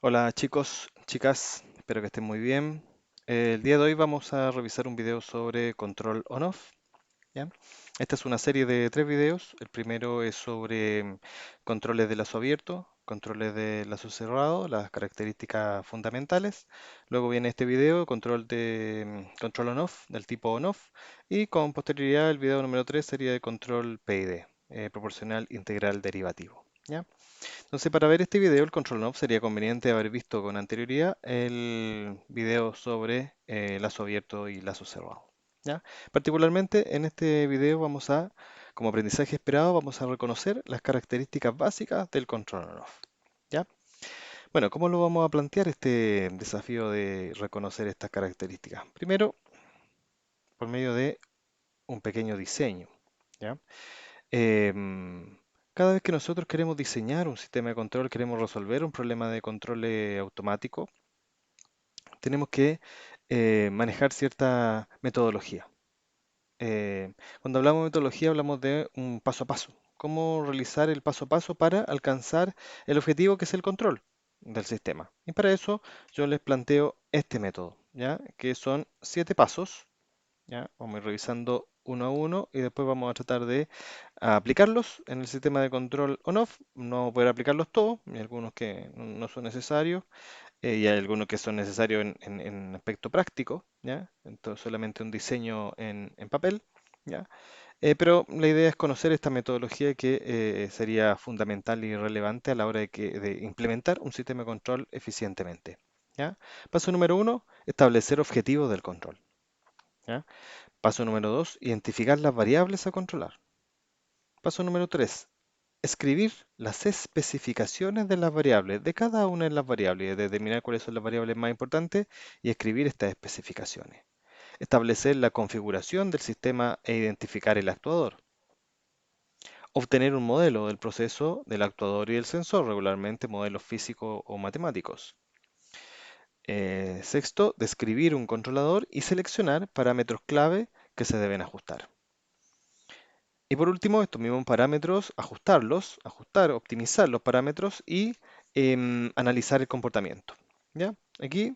Hola chicos, chicas, espero que estén muy bien. El día de hoy vamos a revisar un video sobre control on-off, ¿ya? Esta es una serie de tres videos. El primero es sobre controles de lazo abierto, controles de lazo cerrado, las características fundamentales. Luego viene este video, control de control on-off, del tipo on-off. Y con posterioridad el video número 3 sería de control PID, proporcional integral derivativo, ¿ya? Entonces, para ver este video, el control knob sería conveniente haber visto con anterioridad el video sobre lazo abierto y lazo cerrado. ¿Ya? Particularmente en este video como aprendizaje esperado, vamos a reconocer las características básicas del control on-off. ¿Ya? Bueno, ¿cómo lo vamos a plantear este desafío de reconocer estas características? Primero, por medio de un pequeño diseño. ¿Ya? Em, Cada vez que nosotros queremos diseñar un sistema de control, queremos resolver un problema de control automático, tenemos que manejar cierta metodología. Cuando hablamos de metodología, hablamos de un paso a paso. Cómo realizar el paso a paso para alcanzar el objetivo que es el control del sistema. Y para eso yo les planteo este método, ¿ya? Que son 7 pasos. ¿Ya? Vamos a ir revisando uno a uno y después vamos a tratar de aplicarlos en el sistema de control on-off. No vamos a poder aplicarlos todos, hay algunos que no son necesarios y hay algunos que son necesarios en aspecto práctico, ¿ya? Entonces solamente un diseño en papel, ¿ya? Pero la idea es conocer esta metodología que sería fundamental y relevante a la hora de implementar un sistema de control eficientemente, ¿ya? Paso número uno, establecer objetivos del control, ¿ya? Paso número 2, identificar las variables a controlar. Paso número 3, escribir las especificaciones de las variables, de cada una de las variables, determinar cuáles son las variables más importantes y escribir estas especificaciones. Establecer la configuración del sistema e identificar el actuador. Obtener un modelo del proceso del actuador y del sensor, regularmente modelos físicos o matemáticos. Sexto, describir un controlador y seleccionar parámetros clave que se deben ajustar. Y por último, estos mismos parámetros, optimizar los parámetros y analizar el comportamiento. ¿Ya? Aquí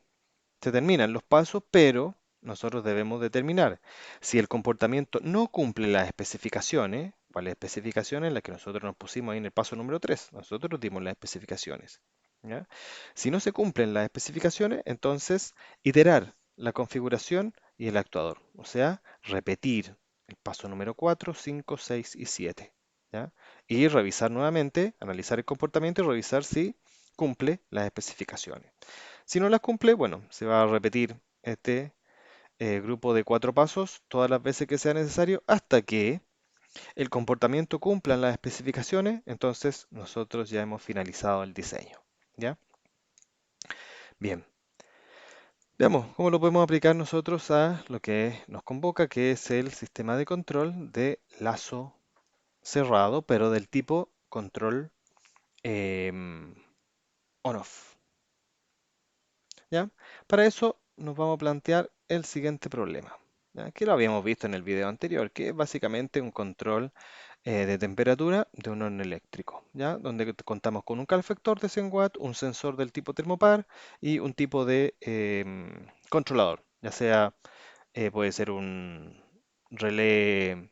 se terminan los pasos, pero nosotros debemos determinar si el comportamiento no cumple las especificaciones. ¿Cuáles especificaciones? Las que nosotros nos pusimos ahí en el paso número 3. Nosotros dimos las especificaciones. ¿Ya? Si no se cumplen las especificaciones, entonces iterar la configuración y el actuador. O sea, repetir el paso número 4, 5, 6 y 7. ¿Ya? Y revisar nuevamente, analizar el comportamiento y revisar si cumple las especificaciones. Si no las cumple, bueno, se va a repetir este grupo de 4 pasos todas las veces que sea necesario hasta que el comportamiento cumpla las especificaciones. Entonces nosotros ya hemos finalizado el diseño. ¿Ya? Bien, veamos cómo lo podemos aplicar nosotros a lo que nos convoca, que es el sistema de control de lazo cerrado, pero del tipo control em, on-off. ¿Ya? Para eso nos vamos a plantear el siguiente problema, ¿ya? Que lo habíamos visto en el video anterior, que es básicamente un control de temperatura de un horno eléctrico, ¿ya? Donde contamos con un calefactor de 100 watts, un sensor del tipo termopar y un tipo de controlador, ya sea puede ser un relé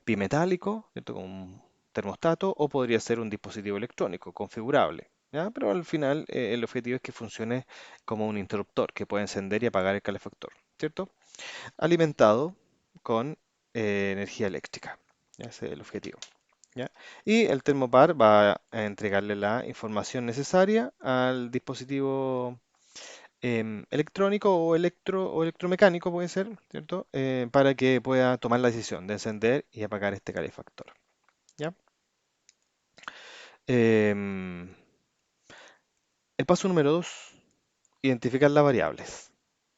bimetálico, ¿cierto? Con un termostato, o podría ser un dispositivo electrónico configurable, ¿ya? Pero al final el objetivo es que funcione como un interruptor que puede encender y apagar el calefactor, ¿cierto? Alimentado con energía eléctrica. ¿Ya? Ese es el objetivo. ¿Ya? Y el termopar va a entregarle la información necesaria al dispositivo electrónico o electromecánico puede ser, ¿cierto? Para que pueda tomar la decisión de encender y apagar este calefactor. ¿Ya? Em, el paso número 2, identificar las variables,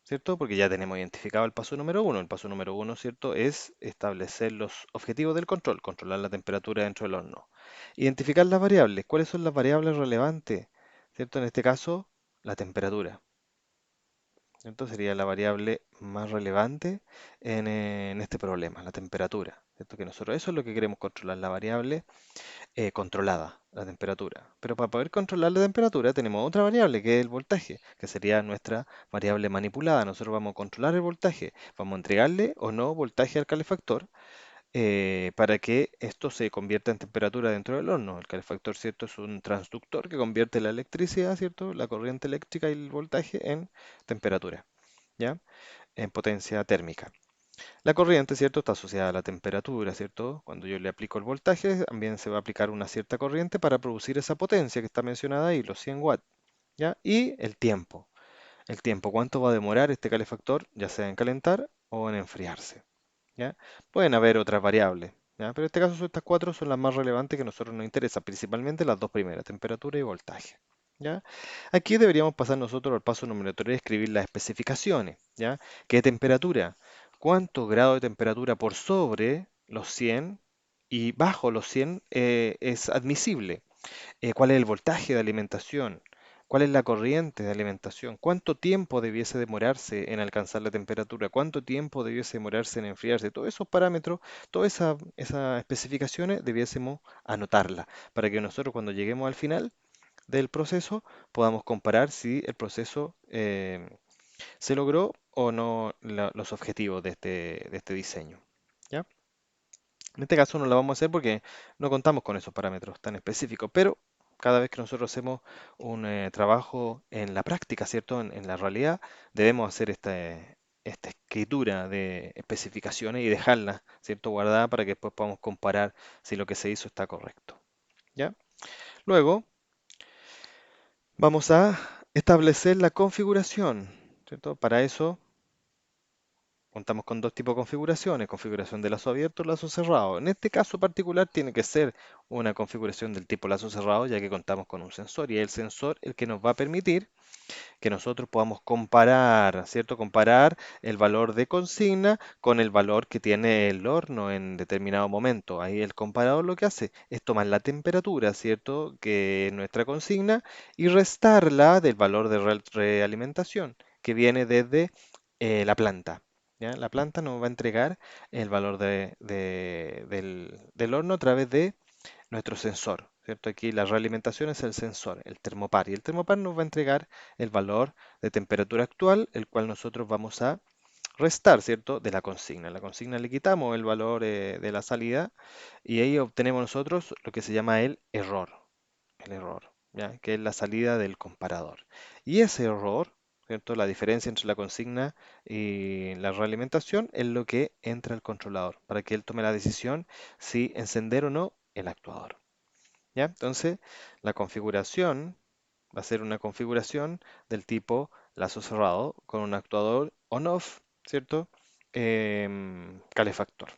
¿cierto? Porque ya tenemos identificado el paso número 1. El paso número 1, ¿cierto? Es establecer los objetivos del control, controlar la temperatura dentro del horno. Identificar las variables. ¿Cuáles son las variables relevantes? ¿Cierto? En este caso, la temperatura. ¿Cierto? Sería la variable más relevante en este problema, la temperatura. ¿Cierto? Que nosotros eso es lo que queremos controlar, la variable controlada. la temperatura. Pero para poder controlar la temperatura tenemos otra variable que es el voltaje, que sería nuestra variable manipulada. Nosotros vamos a controlar el voltaje, vamos a entregarle o no voltaje al calefactor para que esto se convierta en temperatura dentro del horno. El calefactor, ¿cierto? Es un transductor que convierte la electricidad, ¿cierto? La corriente eléctrica y el voltaje en temperatura, ¿ya? En potencia térmica. La corriente, ¿cierto? Está asociada a la temperatura, ¿cierto? Cuando yo le aplico el voltaje, también se va a aplicar una cierta corriente para producir esa potencia que está mencionada ahí, los 100 watts, ¿ya? Y el tiempo. El tiempo, ¿cuánto va a demorar este calefactor, ya sea en calentar o en enfriarse? ¿Ya? Pueden haber otras variables, ¿ya? Pero en este caso estas cuatro son las más relevantes que a nosotros nos interesan, principalmente las dos primeras, temperatura y voltaje. ¿Ya? Aquí deberíamos pasar nosotros al paso número 3 y escribir las especificaciones. ¿Ya? ¿Qué temperatura? ¿Cuánto grado de temperatura por sobre los 100 y bajo los 100 es admisible? ¿Cuál es el voltaje de alimentación? ¿Cuál es la corriente de alimentación? ¿Cuánto tiempo debiese demorarse en alcanzar la temperatura? ¿Cuánto tiempo debiese demorarse en enfriarse? Todos esos parámetros, todas esas especificaciones debiésemos anotarlas para que nosotros cuando lleguemos al final del proceso podamos comparar si el proceso se logró o no los objetivos de este diseño. ¿Ya? En este caso no la vamos a hacer porque no contamos con esos parámetros tan específicos, pero cada vez que nosotros hacemos un trabajo en la práctica, ¿cierto? En la realidad, debemos hacer esta escritura de especificaciones y dejarla, ¿cierto? Guardada para que después podamos comparar si lo que se hizo está correcto, ¿ya? Luego vamos a establecer la configuración, ¿cierto? Para eso contamos con dos tipos de configuraciones, configuración de lazo abierto o lazo cerrado. En este caso particular tiene que ser una configuración del tipo lazo cerrado, ya que contamos con un sensor y es el sensor el que nos va a permitir que nosotros podamos comparar, ¿cierto? Comparar el valor de consigna con el valor que tiene el horno en determinado momento. Ahí el comparador lo que hace es tomar la temperatura, ¿cierto? Que es nuestra consigna y restarla del valor de realimentación que viene desde la planta. ¿Ya? La planta nos va a entregar el valor del horno a través de nuestro sensor, ¿cierto? Aquí la realimentación es el sensor, el termopar, y el termopar nos va a entregar el valor de temperatura actual, el cual nosotros vamos a restar, ¿cierto? De la consigna. A la consigna le quitamos el valor de la salida y ahí obtenemos nosotros lo que se llama el error, ¿ya? Que es la salida del comparador. Y ese error, ¿cierto? La diferencia entre la consigna y la realimentación es lo que entra al controlador para que él tome la decisión si encender o no el actuador. ¿Ya? Entonces, la configuración va a ser una configuración del tipo lazo cerrado con un actuador on-off, ¿cierto? Calefactor.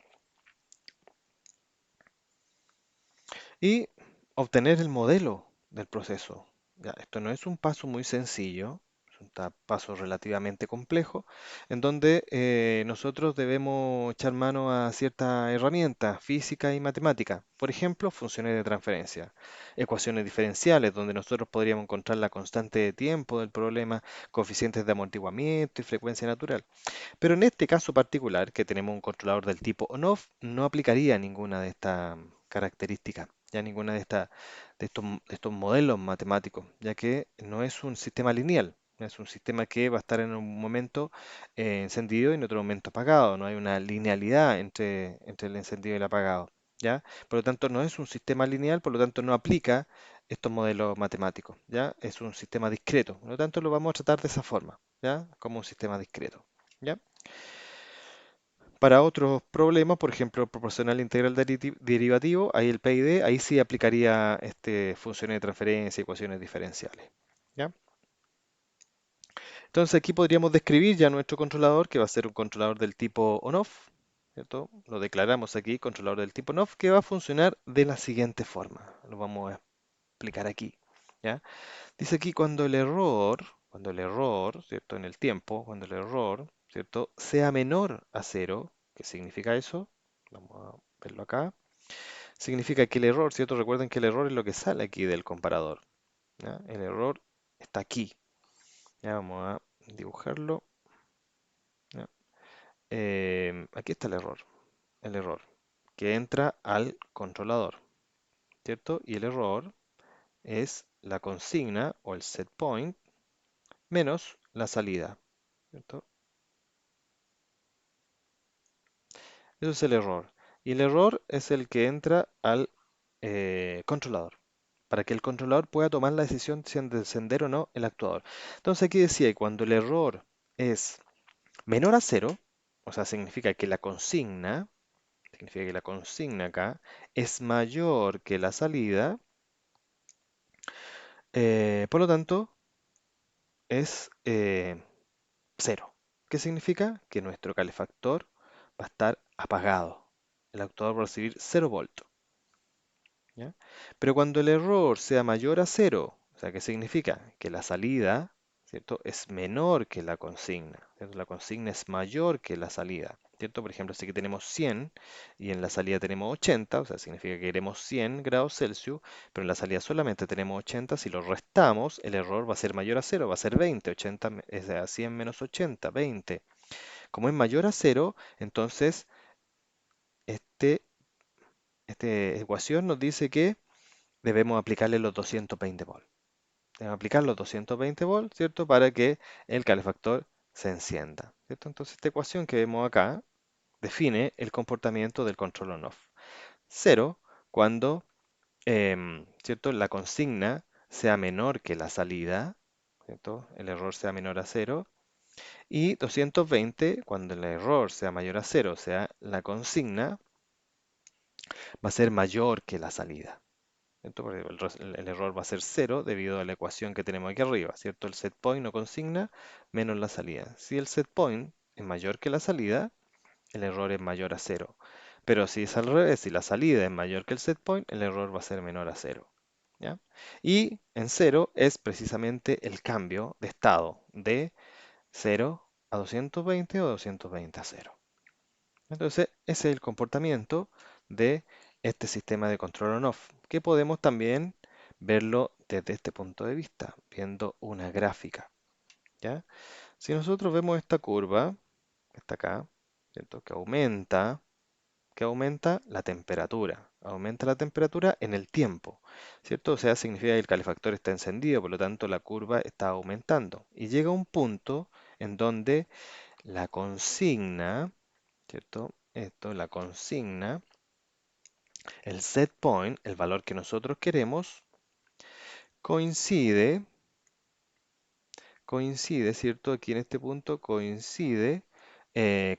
Y obtener el modelo del proceso. Ya, esto no es un paso muy sencillo, es un paso relativamente complejo, en donde nosotros debemos echar mano a ciertas herramientas físicas y matemáticas. Por ejemplo, funciones de transferencia, ecuaciones diferenciales, donde nosotros podríamos encontrar la constante de tiempo del problema, coeficientes de amortiguamiento y frecuencia natural. Pero en este caso particular, que tenemos un controlador del tipo on-off, no aplicaría ninguna de estas características, ya ninguna de estos modelos matemáticos, ya que no es un sistema lineal, es un sistema que va a estar en un momento encendido y en otro momento apagado, no hay una linealidad entre el encendido y el apagado, ¿ya? Por lo tanto, no es un sistema lineal, por lo tanto, no aplica estos modelos matemáticos, ¿ya? Es un sistema discreto, por lo tanto, lo vamos a tratar de esa forma, ¿ya? Como un sistema discreto. ¿Ya? Para otros problemas, por ejemplo, proporcional integral derivativo, ahí el PID, ahí sí aplicaría funciones de transferencia, ecuaciones diferenciales. ¿Ya? Entonces aquí podríamos describir ya nuestro controlador, que va a ser un controlador del tipo on-off, ¿cierto? Lo declaramos aquí, controlador del tipo on-off, que va a funcionar de la siguiente forma. Lo vamos a explicar aquí. ¿Ya? Dice aquí cuando el error, ¿cierto? En el tiempo, cuando el error, ¿cierto? Sea menor a cero, ¿qué significa eso? Vamos a verlo acá. Significa que el error, ¿cierto? Recuerden que el error es lo que sale aquí del comparador. ¿Ya? El error está aquí. Ya vamos a dibujarlo. ¿Ya? Aquí está el error que entra al controlador, ¿cierto? Y el error es la consigna o el set point menos la salida, ¿cierto? Eso es el error. Y el error es el que entra al controlador, para que el controlador pueda tomar la decisión si encender o no el actuador. Entonces aquí decía, cuando el error es menor a cero, o sea, significa que la consigna acá es mayor que la salida, por lo tanto es cero. ¿Qué significa? Que nuestro calefactor va a estar apagado. El actuador va a recibir 0 voltios. ¿Ya? Pero cuando el error sea mayor a cero, o sea, ¿qué significa? Que la salida, ¿cierto? Es menor que la consigna, ¿cierto? La consigna es mayor que la salida, ¿cierto? Por ejemplo, si aquí tenemos 100 y en la salida tenemos 80, o sea, significa que queremos 100 grados Celsius, pero en la salida solamente tenemos 80, si lo restamos, el error va a ser mayor a cero, va a ser 20, 80, o sea, 100 menos 80, 20. Como es mayor a cero, entonces este, esta ecuación nos dice que debemos aplicarle los 220 volts. Debemos aplicar los 220 volts, ¿cierto? Para que el calefactor se encienda, ¿cierto? Entonces, esta ecuación que vemos acá define el comportamiento del control on-off. Cero, cuando, ¿cierto? La consigna sea menor que la salida, ¿cierto? El error sea menor a cero. Y 220, cuando el error sea mayor a cero, o sea, la consigna va a ser mayor que la salida. ¿Cierto? Porque el error va a ser cero debido a la ecuación que tenemos aquí arriba, ¿cierto? El set point o consigna menos la salida. Si el set point es mayor que la salida, el error es mayor a cero. Pero si es al revés, si la salida es mayor que el set point, el error va a ser menor a cero. ¿Ya? Y en cero es precisamente el cambio de estado de 0 a 220 o 220 a cero. Entonces, ese es el comportamiento de este sistema de control on-off, que podemos también verlo desde este punto de vista, viendo una gráfica, ¿ya? Si nosotros vemos esta curva, que está acá, ¿cierto? Que aumenta aumenta la temperatura en el tiempo, ¿cierto? O sea, significa que el calefactor está encendido, por lo tanto la curva está aumentando. Y llega un punto en donde la consigna, ¿cierto? La consigna, el set point, el valor que nosotros queremos, coincide, ¿cierto? Aquí en este punto coincide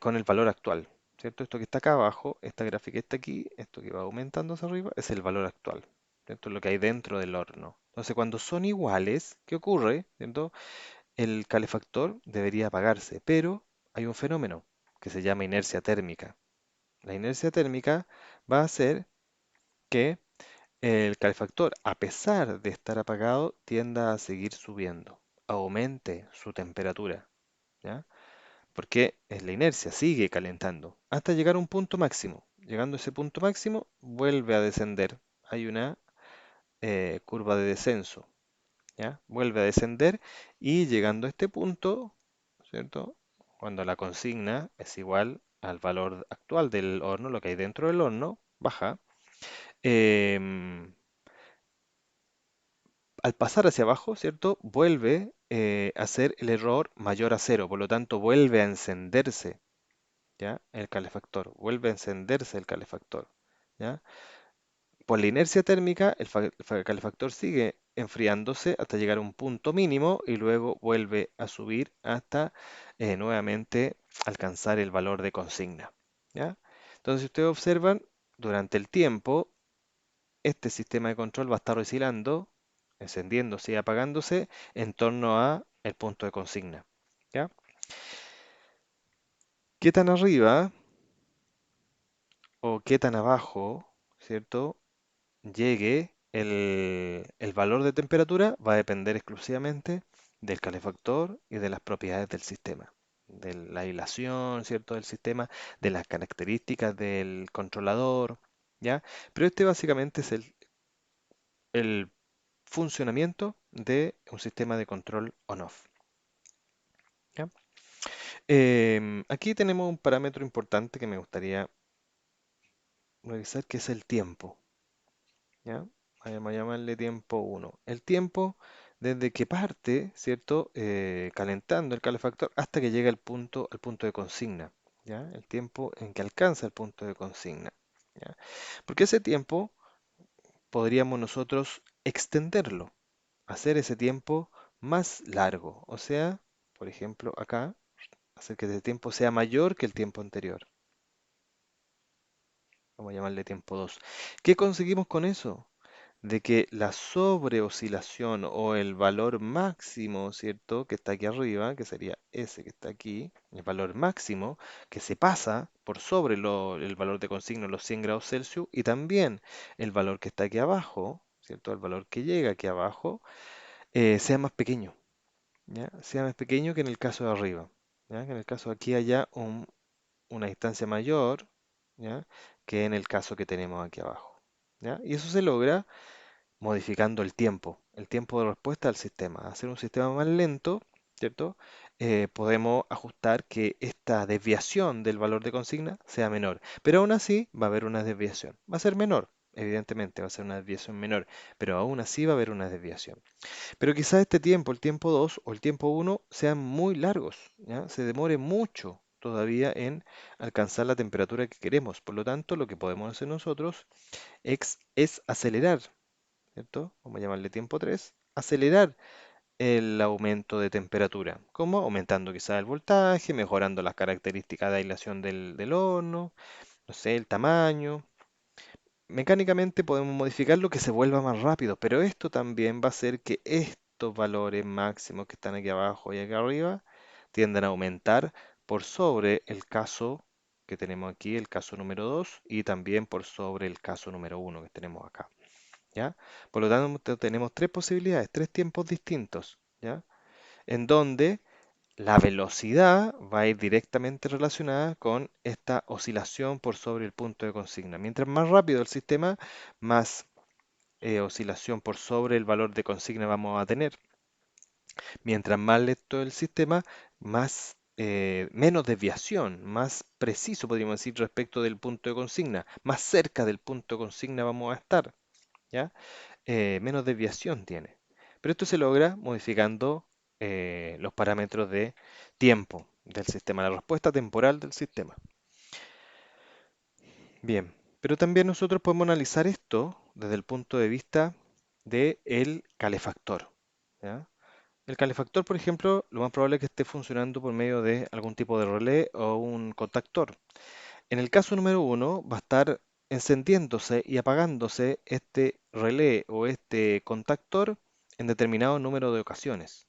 con el valor actual, ¿cierto? Esto que está acá abajo, esta gráfica que está aquí, esto que va aumentando hacia arriba, es el valor actual, ¿cierto? Lo que hay dentro del horno. Entonces, cuando son iguales, ¿qué ocurre? ¿Cierto? El calefactor debería apagarse, pero hay un fenómeno que se llama inercia térmica. La inercia térmica va a hacer que el calefactor, a pesar de estar apagado, tienda a seguir subiendo, aumente su temperatura, ¿ya? Porque es la inercia, sigue calentando, hasta llegar a un punto máximo. Llegando a ese punto máximo, vuelve a descender. Hay una curva de descenso, ¿ya? Vuelve a descender y llegando a este punto, ¿cierto? Cuando la consigna es igual al valor actual del horno, lo que hay dentro del horno, baja. em, Al pasar hacia abajo, ¿cierto? Vuelve a ser el error mayor a cero, por lo tanto vuelve a encenderse, ¿ya? El calefactor, vuelve a encenderse el calefactor, ¿ya? Por la inercia térmica, el calefactor sigue enfriándose hasta llegar a un punto mínimo y luego vuelve a subir hasta nuevamente alcanzar el valor de consigna, ¿ya? Entonces, si ustedes observan, durante el tiempo, este sistema de control va a estar oscilando, encendiéndose y apagándose en torno a el punto de consigna, ¿ya? ¿Qué tan arriba o qué tan abajo, ¿cierto? Llegue el valor de temperatura va a depender exclusivamente del calefactor y de las propiedades del sistema, de la aislación, ¿cierto? Del sistema, de las características del controlador, ¿ya? Pero este básicamente es el funcionamiento de un sistema de control on-off, ¿ya? Aquí tenemos un parámetro importante que me gustaría revisar, que es el tiempo, ¿ya? Vamos a llamarle tiempo uno. El tiempo desde que parte, ¿cierto? Calentando el calefactor hasta que llega al punto de consigna, ¿ya? El tiempo en que alcanza el punto de consigna, ¿ya? Porque ese tiempo podríamos nosotros extenderlo, hacer ese tiempo más largo. O sea, por ejemplo, acá, hacer que ese tiempo sea mayor que el tiempo anterior. Vamos a llamarle tiempo 2. ¿Qué conseguimos con eso? De que la sobreoscilación o el valor máximo, ¿cierto? Que está aquí arriba, que sería ese que está aquí, el valor máximo, que se pasa por sobre el valor de consigna, los 100 grados Celsius, y también el valor que está aquí abajo, ¿cierto? El valor que llega aquí abajo, sea más pequeño, ¿ya? Sea más pequeño que en el caso de arriba, ¿ya? Que en el caso de aquí haya una distancia mayor, ¿ya? Que en el caso que tenemos aquí abajo, ¿ya? Y eso se logra modificando el tiempo de respuesta del sistema. Hacer un sistema más lento, ¿cierto? Podemos ajustar que esta desviación del valor de consigna sea menor, pero aún así va a haber una desviación. Va a ser menor, evidentemente va a ser una desviación menor, pero aún así va a haber una desviación. Pero quizás este tiempo, el tiempo 2 o el tiempo uno, sean muy largos, ¿ya? Se demore mucho todavía en alcanzar la temperatura que queremos. Por lo tanto, lo que podemos hacer nosotros es acelerar, ¿cierto? Vamos a llamarle tiempo 3, acelerar el aumento de temperatura. ¿Cómo? Aumentando quizás el voltaje, mejorando las características de aislación del horno, no sé, el tamaño. Mecánicamente podemos modificarlo que se vuelva más rápido, pero esto también va a hacer que estos valores máximos que están aquí abajo y aquí arriba tiendan a aumentar por sobre el caso que tenemos aquí, el caso número 2, y también por sobre el caso número uno que tenemos acá. ¿Ya? Por lo tanto, tenemos tres posibilidades, tres tiempos distintos, ¿ya? En donde la velocidad va a ir directamente relacionada con esta oscilación por sobre el punto de consigna. Mientras más rápido el sistema, más oscilación por sobre el valor de consigna vamos a tener. Mientras más lento el sistema, menos desviación, más preciso podríamos decir respecto del punto de consigna, más cerca del punto de consigna vamos a estar, ¿ya? Menos desviación tiene. Pero esto se logra modificando los parámetros de tiempo del sistema, la respuesta temporal del sistema. Bien, pero también nosotros podemos analizar esto desde el punto de vista del calefactor, ¿ya? El calefactor, por ejemplo, lo más probable es que esté funcionando por medio de algún tipo de relé o un contactor. En el caso número uno, va a estar encendiéndose y apagándose este relé o este contactor en determinado número de ocasiones.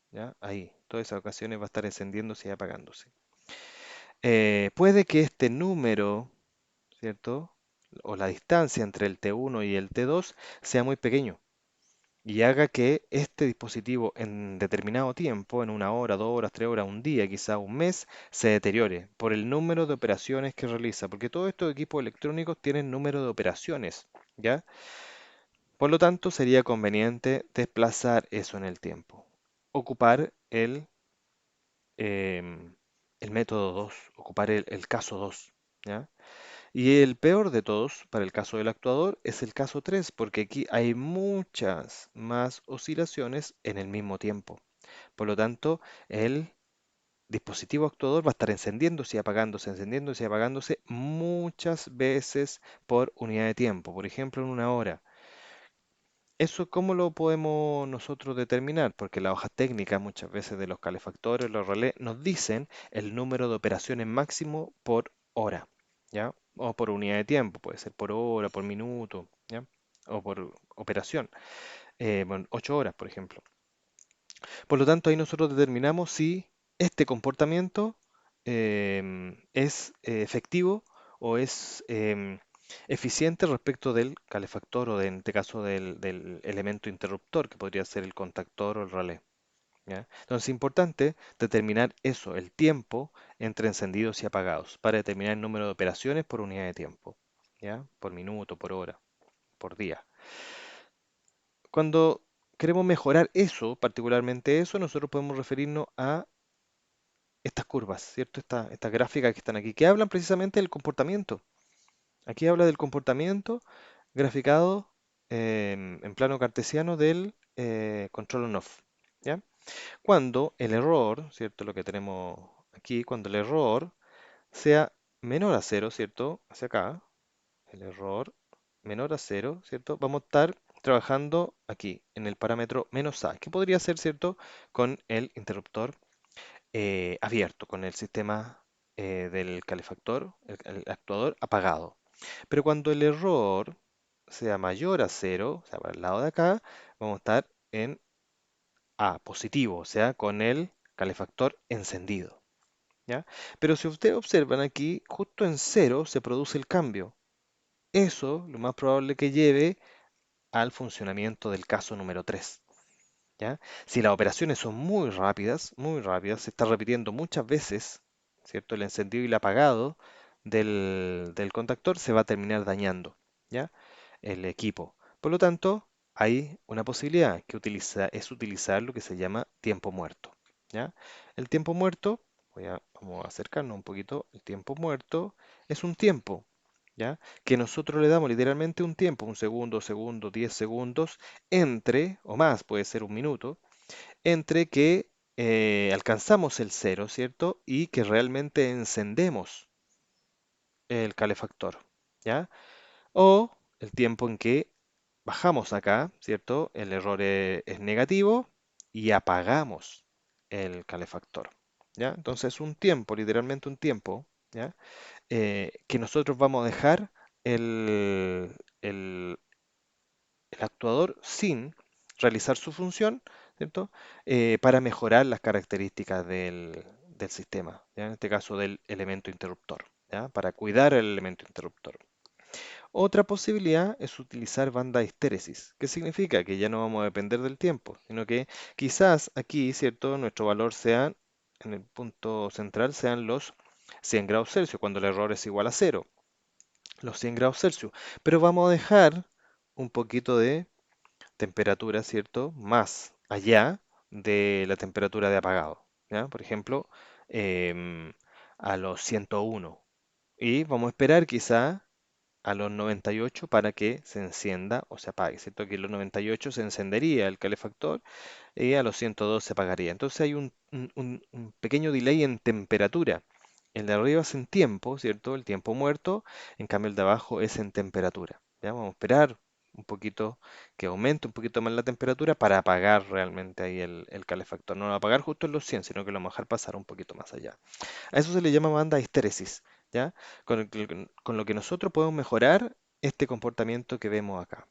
¿Ya? Ahí, todas esas ocasiones va a estar encendiéndose y apagándose. Puede que este número, ¿cierto? O la distancia entre el T1 y el T2 sea muy pequeño y haga que este dispositivo en determinado tiempo, en una hora, 2 horas, 3 horas, un día, quizá un mes, se deteriore por el número de operaciones que realiza, porque todos estos equipos electrónicos tienen número de operaciones, ¿ya? Por lo tanto, sería conveniente desplazar eso en el tiempo, ocupar em, el método 2, ocupar el caso 2, ¿ya? Y el peor de todos, para el caso del actuador, es el caso 3, porque aquí hay muchas más oscilaciones en el mismo tiempo. Por lo tanto, el dispositivo actuador va a estar encendiéndose y apagándose muchas veces por unidad de tiempo, por ejemplo, en una hora. ¿Eso cómo lo podemos nosotros determinar? Porque las hojas técnicas muchas veces de los calefactores, los relés, nos dicen el número de operaciones máximo por hora, ¿ya? O por unidad de tiempo, puede ser por hora, por minuto, ¿ya? O por operación, bueno, 8 horas, por ejemplo. Por lo tanto, ahí nosotros determinamos si este comportamiento es efectivo o es eficiente respecto del calefactor o en este caso del elemento interruptor, que podría ser el contactor o el relé. ¿Ya? Entonces es importante determinar eso, el tiempo entre encendidos y apagados, para determinar el número de operaciones por unidad de tiempo, ¿ya? Por minuto, por hora, por día. Cuando queremos mejorar eso, particularmente eso, nosotros podemos referirnos a estas curvas, ¿cierto? Estas gráficas que están aquí, que hablan precisamente del comportamiento. Aquí habla del comportamiento graficado en plano cartesiano del control on-off, ¿ya? Cuando el error, ¿cierto? Lo que tenemos aquí, cuando el error sea menor a cero, ¿cierto? Hacia acá, el error menor a cero, ¿cierto? Vamos a estar trabajando aquí en el parámetro menos a, que podría ser, ¿cierto? Con el interruptor abierto, con el sistema del calefactor, el actuador apagado. Pero cuando el error sea mayor a cero, o sea, para el lado de acá, vamos a estar en A, positivo, o sea, con el calefactor encendido, ¿ya? Pero si ustedes observan aquí, justo en cero se produce el cambio. Eso, lo más probable que lleve al funcionamiento del caso número 3. ¿Ya? Si las operaciones son muy rápidas, se está repitiendo muchas veces, ¿cierto? El encendido y el apagado del contactor se va a terminar dañando, ¿ya? El equipo. Por lo tanto, hay una posibilidad que es utilizar lo que se llama tiempo muerto, ¿ya? El tiempo muerto, vamos a acercarnos un poquito, el tiempo muerto es un tiempo, ¿ya? Que nosotros le damos literalmente un tiempo, un segundo, 10 segundos, entre, o más, puede ser un minuto, entre que alcanzamos el cero, ¿cierto? Y que realmente encendemos el calefactor, ¿ya? O el tiempo en que bajamos acá, ¿cierto? El error es negativo y apagamos el calefactor, ¿ya? Entonces un tiempo, literalmente un tiempo, ¿ya? Que nosotros vamos a dejar el el actuador sin realizar su función, ¿cierto? Para mejorar las características del sistema, ¿ya? En este caso del elemento interruptor, ¿ya? Para cuidar el elemento interruptor. Otra posibilidad es utilizar banda de histéresis, que significa que ya no vamos a depender del tiempo, sino que quizás aquí, ¿cierto? Nuestro valor sea, en el punto central, sean los 100 grados Celsius, cuando el error es igual a cero, los 100 grados Celsius. Pero vamos a dejar un poquito de temperatura, ¿cierto? Más allá de la temperatura de apagado, ¿ya? Por ejemplo, em, a los 101. Y vamos a esperar quizá a los 98 para que se encienda o se apague, ¿cierto? Aquí en los 98 se encendería el calefactor y a los 102 se apagaría. Entonces hay un pequeño delay en temperatura. El de arriba es en tiempo, ¿cierto? El tiempo muerto, en cambio el de abajo es en temperatura. Ya vamos a esperar un poquito que aumente un poquito más la temperatura para apagar realmente ahí el calefactor. No lo va a apagar justo en los 100, sino que lo vamos a dejar pasar un poquito más allá. A eso se le llama banda de histéresis, ¿ya? Con lo que nosotros podemos mejorar este comportamiento que vemos acá.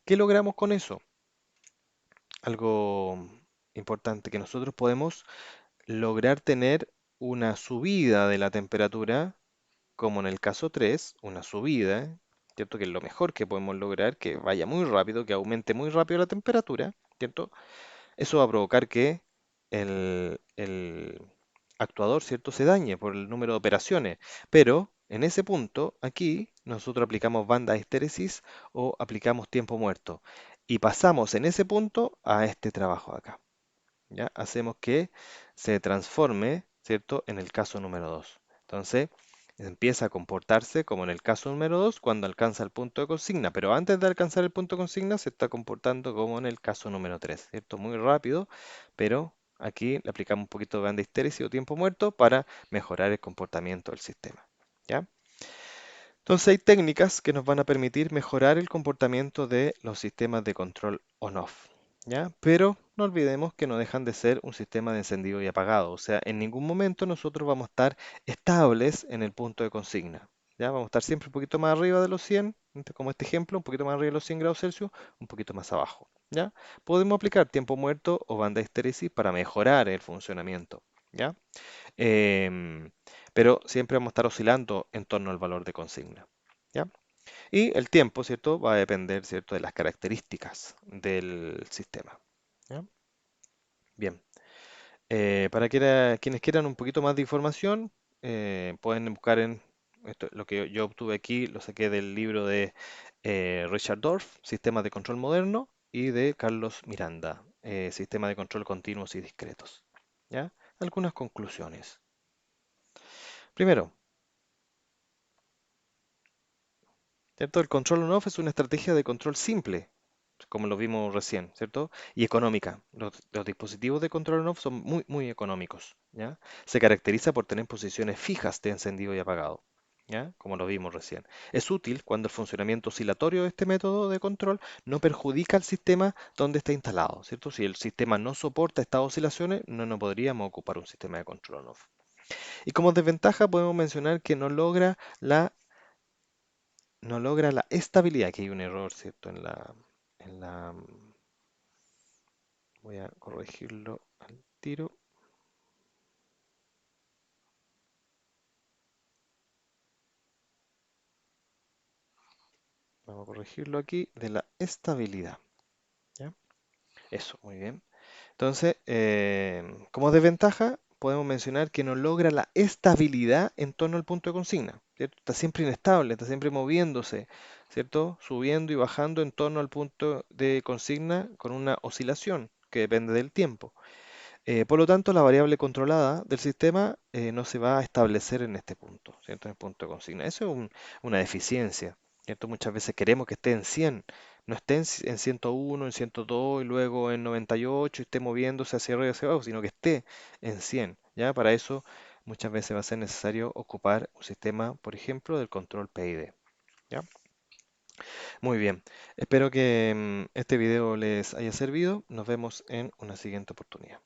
¿Qué logramos con eso? Algo importante, que nosotros podemos lograr tener una subida de la temperatura, como en el caso 3, una subida, ¿cierto? Que es lo mejor que podemos lograr, que vaya muy rápido, que aumente muy rápido la temperatura, ¿cierto? Eso va a provocar que el actuador, ¿cierto?, se dañe por el número de operaciones. Pero en ese punto, aquí, nosotros aplicamos banda de histéresis o aplicamos tiempo muerto. Y pasamos en ese punto a este trabajo de acá. ¿Ya? Hacemos que se transforme, ¿cierto?, en el caso número 2. Entonces, empieza a comportarse como en el caso número 2 cuando alcanza el punto de consigna, pero antes de alcanzar el punto de consigna se está comportando como en el caso número 3, ¿cierto? Muy rápido, pero aquí le aplicamos un poquito de banda histéresis o tiempo muerto para mejorar el comportamiento del sistema, ¿ya? Entonces hay técnicas que nos van a permitir mejorar el comportamiento de los sistemas de control on-off, ¿ya? Pero no olvidemos que no dejan de ser un sistema de encendido y apagado, o sea, en ningún momento nosotros vamos a estar estables en el punto de consigna, ¿ya? Vamos a estar siempre un poquito más arriba de los 100, como este ejemplo, un poquito más arriba de los 100 grados Celsius, un poquito más abajo, ¿ya? Podemos aplicar tiempo muerto o banda de histéresis para mejorar el funcionamiento, ¿ya? Em, pero siempre vamos a estar oscilando en torno al valor de consigna, ¿ya? Y el tiempo, ¿cierto? Va a depender, ¿cierto?, de las características del sistema, ¿ya? Bien, quienes quieran un poquito más de información, pueden buscar en lo que yo obtuve aquí, lo saqué del libro de Richard Dorff, Sistemas de Control Moderno, y de Carlos Miranda, Sistemas de Control Continuos y Discretos, ¿ya? Algunas conclusiones. Primero, ¿cierto? El control on-off es una estrategia de control simple, como lo vimos recién, ¿cierto? Y económica. Los dispositivos de control on-off son muy, muy económicos, ¿ya? Se caracteriza por tener posiciones fijas de encendido y apagado, ¿ya? Como lo vimos recién. Es útil cuando el funcionamiento oscilatorio de este método de control no perjudica al sistema donde está instalado, ¿cierto? Si el sistema no soporta estas oscilaciones, no podríamos ocupar un sistema de control on-off. Y como desventaja podemos mencionar que no logra la estabilidad. Aquí hay un error, ¿cierto? Voy a corregirlo al tiro. Vamos a corregirlo aquí de la estabilidad. ¿Ya? Eso, muy bien. Entonces, como desventaja, podemos mencionar que no logra la estabilidad en torno al punto de consigna, ¿cierto? Está siempre inestable, está siempre moviéndose, ¿cierto? Subiendo y bajando en torno al punto de consigna con una oscilación que depende del tiempo. Por lo tanto, la variable controlada del sistema no se va a establecer en este punto, ¿cierto? En el punto de consigna. Eso es una deficiencia, ¿cierto? Muchas veces queremos que esté en 100, no esté en 101, en 102 y luego en 98 y esté moviéndose hacia arriba y hacia abajo, sino que esté en 100, ¿ya? Para eso muchas veces va a ser necesario ocupar un sistema, por ejemplo, del control PID, ¿ya? Muy bien. Espero que este video les haya servido. Nos vemos en una siguiente oportunidad.